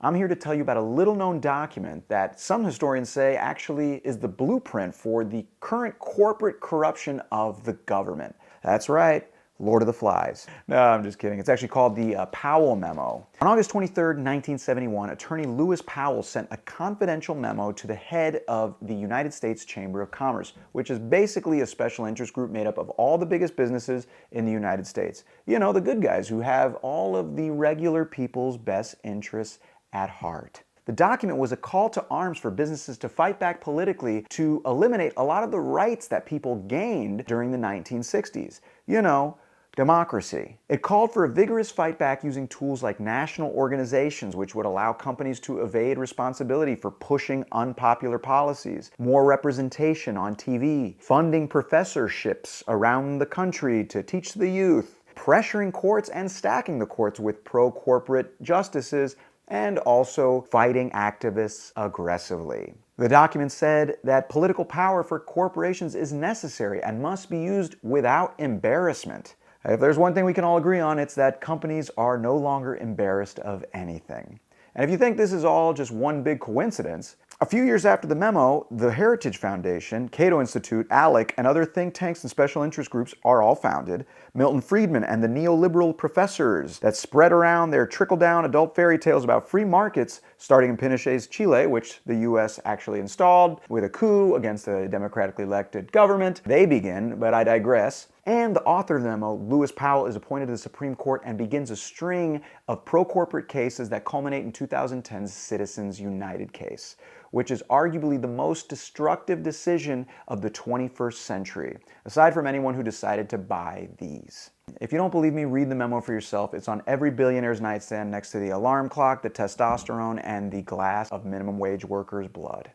I'm here to tell you about a little-known document that some historians say actually is the blueprint for the current corporate corruption of the government. That's right, Lord of the Flies. No, I'm just kidding. It's actually called the Powell Memo. On August 23rd, 1971, attorney Lewis Powell sent a confidential memo to the head of the United States Chamber of Commerce, which is basically a special interest group made up of all the biggest businesses in the United States. You know, the good guys who have all of the regular people's best interests at heart. The document was a call to arms for businesses to fight back politically to eliminate a lot of the rights that people gained during the 1960s. You know, democracy. It called for a vigorous fight back using tools like national organizations, which would allow companies to evade responsibility for pushing unpopular policies, more representation on TV, funding professorships around the country to teach the youth, pressuring courts and stacking the courts with pro-corporate justices, and also fighting activists aggressively. The document said that political power for corporations is necessary and must be used without embarrassment. If there's one thing we can all agree on, it's that companies are no longer embarrassed of anything. And if you think this is all just one big coincidence, a few years after the memo, the Heritage Foundation, Cato Institute, ALEC, and other think tanks and special interest groups are all founded. Milton Friedman and the neoliberal professors that spread around their trickle-down adult fairy tales about free markets starting in Pinochet's Chile, which the US actually installed with a coup against a democratically elected government. They begin, but I digress. And the author of the memo, Lewis Powell, is appointed to the Supreme Court and begins a string of pro-corporate cases that culminate in 2010's Citizens United case, which is arguably the most destructive decision of the 21st century, aside from anyone who decided to buy these. If you don't believe me, read the memo for yourself. It's on every billionaire's nightstand next to the alarm clock, the testosterone, and the glass of minimum wage workers' blood.